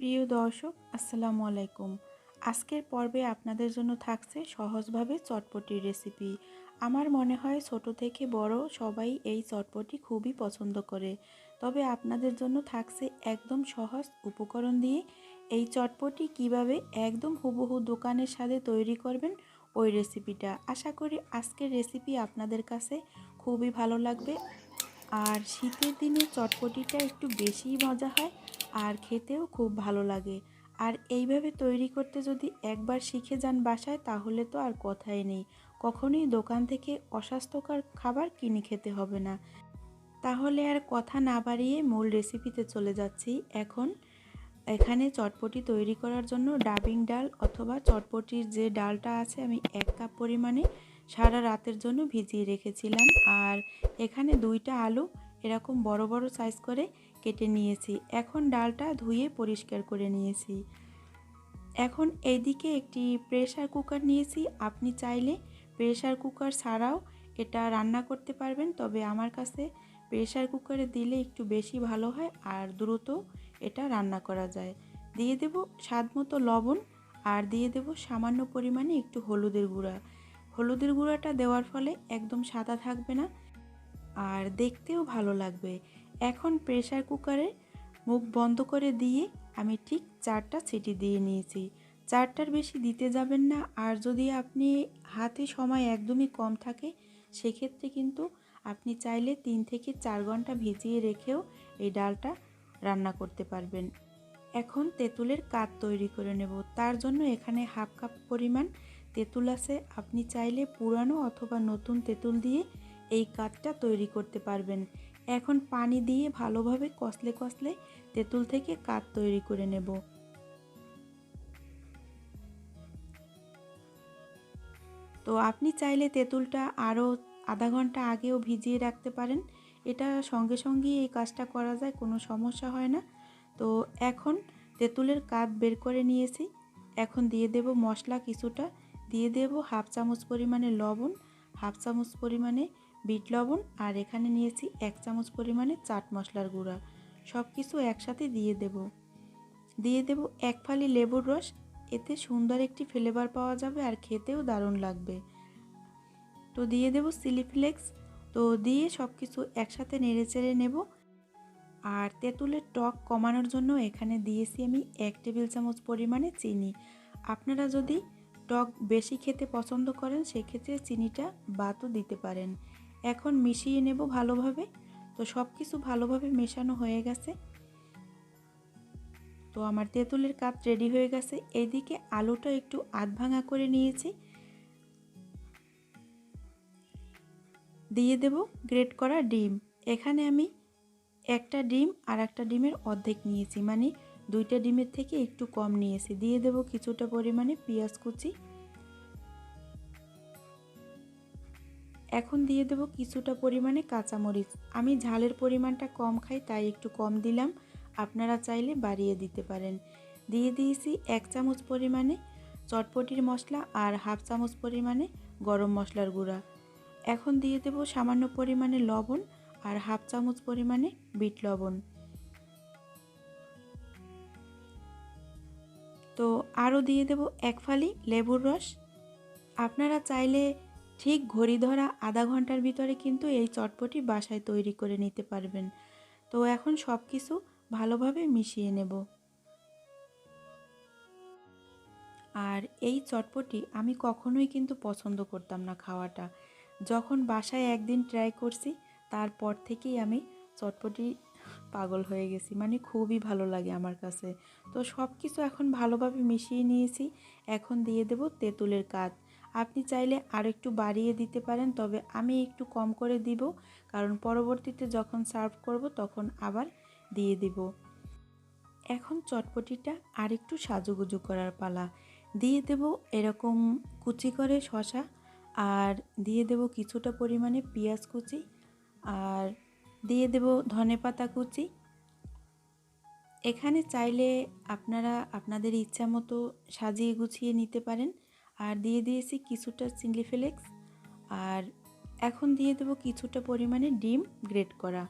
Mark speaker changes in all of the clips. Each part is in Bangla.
Speaker 1: প্রিয় দর্শক, আসসালামু আলাইকুম। আজকের পর্বে আপনাদের জন্য থাকছে সহজভাবে চটপটির রেসিপি। আমার মনে হয় ছোট থেকে বড় সবাই এই চটপটি খুবই পছন্দ করে। তবে আপনাদের জন্য থাকছে একদম সহজ উপকরণ দিয়ে এই চটপটি কিভাবে একদম হুবহু দোকানের স্বাদে তৈরি করবেন ওই রেসিপিটা। আশা করি আজকের রেসিপি আপনাদের কাছে খুবই ভালো লাগবে। আর শীতের দিনে চটপটিটা একটু বেশিই মজা হয় আর খেতেও খুব ভালো লাগে। আর এইভাবে তৈরি করতে যদি একবার শিখে যান বাসায়, তাহলে তো আর কথাই নেই, কখনোই দোকান থেকে অস্বাস্থ্যকর খাবার কিনে খেতে হবে না। তাহলে আর কথা না বাড়িয়ে মূল রেসিপিতে চলে যাচ্ছি। এখানে চটপটি তৈরি করার জন্য ডাবিং ডাল অথবা চটপটির যে ডালটা আছে, আমি 1 কাপ পরিমাণে সারা রাতের জন্য ভিজিয়ে রেখেছিলাম। আর এখানে 2টা আলু এরকম বড় বড় সাইজ করে কেটে নিয়েছি। এখন ডালটা ধুয়ে পরিষ্কার করে নিয়েছি। এখন এইদিকে একটি প্রেসার কুকার নিয়েছি। আপনি চাইলে প্রেসার কুকার ছাড়াও এটা রান্না করতে পারবেন, তবে আমার কাছে প্রেসার কুকারে দিলে একটু বেশি ভালো হয় আর দ্রুত এটা রান্না করা যায়। দিয়ে দেব স্বাদ মতো লবণ আর দিয়ে দেব সামান্য পরিমাণে একটু হলুদের গুঁড়া। হলুদের গুঁড়াটা দেওয়ার ফলে একদম সাদা থাকবে না আর দেখতেও ভালো লাগবে। এখন প্রেসার কুকারে মুখ বন্ধ করে দিয়ে আমি ঠিক 4টা সিটি দিয়ে নিয়েছি। 4টার বেশি দিতে যাবেন না। আর যদি আপনি হাতে সময় একদমই কম থাকে, সেক্ষেত্রে কিন্তু আপনি চাইলে 3 থেকে 4 ঘন্টা ভিজিয়ে রেখেও এই ডালটা রান্না করতে পারবেন। এখন তেঁতুলের কাত তৈরি করে নেব। তার জন্য এখানে 1/2 কাপ পরিমাণ তেঁতুল আছে। আপনি চাইলে পুরানো অথবা নতুন তেঁতুল দিয়ে এই কাতটা তৈরি করতে পারবেন। এখন পানি দিয়ে ভালোভাবে কষলে কষলে তেঁতুল থেকে কাত তৈরি করে নেব। তো আপনি চাইলে তেঁতুলটা আরও আধা ঘন্টা আগেও ভিজিয়ে রাখতে পারেন। এটা সঙ্গে সঙ্গেই এই কাজটা করা যায়, কোনো সমস্যা হয় না। তো এখন তেঁতুলের কাত বের করে নিয়েছি। এখন দিয়ে দেব মশলা কিছুটা। দিয়ে দেব 1/2 চামচ পরিমাণে লবণ, 1/2 চামচ পরিমাণে বিট লবণ, আর এখানে নিয়েছি 1 চামচ পরিমাণে চাট মশলার গুঁড়া। সব কিছু একসাথে দিয়ে দেব। দিয়ে দেব 1 ফালি লেবুর রস। এতে সুন্দর একটি ফ্লেভার পাওয়া যাবে আর খেতেও দারুণ লাগবে। তো দিয়ে দেব চিলি ফ্লেক্স। তো দিয়ে সব কিছু একসাথে নেড়েচেড়ে নেব। আর তেঁতুলের টক কমানোর জন্য এখানে দিয়েছি আমি 1 টেবিল চামচ পরিমাণে চিনি। আপনারা যদি টক বেশি খেতে পছন্দ করেন, সেক্ষেত্রে চিনিটা বাদও দিতে পারেন। এখন মিশিয়ে নেব ভালোভাবে। তো সব কিছু ভালোভাবে মেশানো হয়ে গেছে। তো আমার তেঁতুলের কাপ রেডি হয়ে গেছে। এইদিকে আলুটা একটু আধ ভাঙা করে নিয়েছি। দিয়ে দেব গ্রেট করা ডিম। এখানে আমি একটা ডিম আর একটা ডিমের অর্ধেক নিয়েছি, মানে 2টা ডিমের থেকে একটু কম নিয়েছি। দিয়ে দেব কিছুটা পরিমাণে পেঁয়াজ কুচি। এখন দিয়ে দেব কিছুটা পরিমাণে কাঁচামরিচ। আমি ঝালের পরিমাণটা কম খাই, তাই একটু কম দিলাম, আপনারা চাইলে বাড়িয়ে দিতে পারেন। দিয়ে দিয়েছি 1 চামচ পরিমাণে চটপটির মশলা আর 1/2 চামচ পরিমাণে গরম মশলার গুঁড়া। এখন দিয়ে দেব সামান্য পরিমাণে লবণ আর 1/2 চামচ পরিমাণে বিট লবণ। তো আরও দিয়ে দেব 1 ফালি লেবুর রস। আপনারা চাইলে ঠিক ঘড়ি ধরা আধা ঘন্টার ভিতরে কিন্তু এই চটপটি বাসায় তৈরি করে নিতে পারবেন। তো এখন সব কিছু ভালোভাবে মিশিয়ে নেব। আর এই চটপটি আমি কখনোই কিন্তু পছন্দ করতাম না খাওয়াটা। যখন বাসায় একদিন ট্রাই করছি, তারপর থেকেই আমি চটপটি পাগল হয়ে গেছি, মানে খুবই ভালো লাগে আমার কাছে। তো সব কিছু এখন ভালোভাবে মিশিয়ে নিয়েছি। এখন দিয়ে দেব তেঁতুলের কাত। আপনি চাইলে আর একটু বাড়িয়ে দিতে পারেন, তবে আমি একটু কম করে দিব, কারণ পরবর্তীতে যখন সার্ভ করব তখন আবার দিয়ে দিব। এখন চটপটিটা আর একটু সাজুগুজু করার পালা। দিয়ে দেব এরকম কুচি করে শসা, আর দিয়ে দেব কিছুটা পরিমাণে পেঁয়াজ কুচি, আর দিয়ে দেব ধনেপাতা কুচি। এখানে চাইলে আপনারা আপনাদের ইচ্ছা মতো সাজিয়ে গুছিয়ে নিতে পারেন। আর দিয়ে দিয়েছি কিছুটা চিলি ফ্লেক্স। আর এখন দিয়ে দেব কিছুটা পরিমাণে ডিম গ্রেট করা।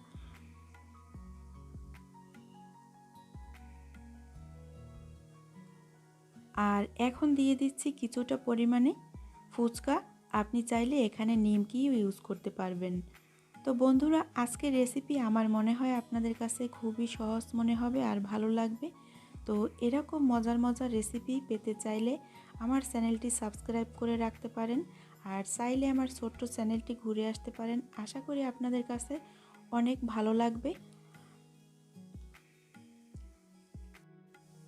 Speaker 1: আর এখন দিয়ে দিচ্ছি কিছুটা পরিমাণে ফুচকা। আপনি চাইলে এখানে নিমকিও ইউজ করতে পারবেন। তো বন্ধুরা, আজকের রেসিপি আমার মনে হয় আপনাদের কাছে খুবই সহজ মনে হবে আর ভালো লাগবে। তো এরকম মজার মজার রেসিপি পেতে চাইলে আমার চ্যানেলটি সাবস্ক্রাইব করে রাখতে পারেন, আর চাইলে আমার ছোট্ট চ্যানেলটি ঘুরে আসতে পারেন। আশা করি আপনাদের কাছে অনেক ভালো লাগবে।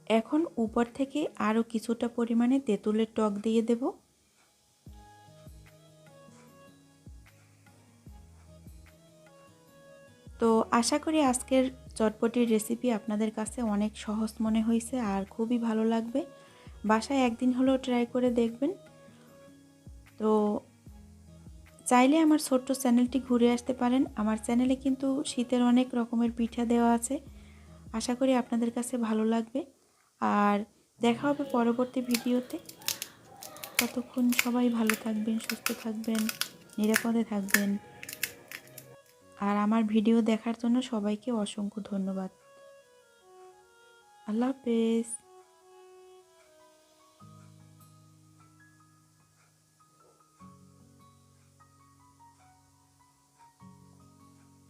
Speaker 1: এখন উপর থেকে আরও কিছুটা পরিমাণে তেঁতুলের টক দিয়ে দেব। তো আশা করি আজকের চটপটির রেসিপি আপনাদের কাছে অনেক সহজ মনে হয়েছে আর খুবই ভালো লাগবে। বাসায় একদিন হলেও ট্রাই করে দেখবেন। তো চাইলে আমার ছোট্ট চ্যানেলটি ঘুরে আসতে পারেন। আমার চ্যানেলে কিন্তু শীতের অনেক রকমের পিঠা দেওয়া আছে। আশা করি আপনাদের কাছে ভালো লাগবে। আর দেখা হবে পরবর্তী ভিডিওতে। ততক্ষণ সবাই ভালো থাকবেন, সুস্থ থাকবেন, নিরাপদে থাকবেন। আর আমার ভিডিও দেখার জন্য সবাইকে অসংখ্য ধন্যবাদ। আল্লাহ হাফেজ।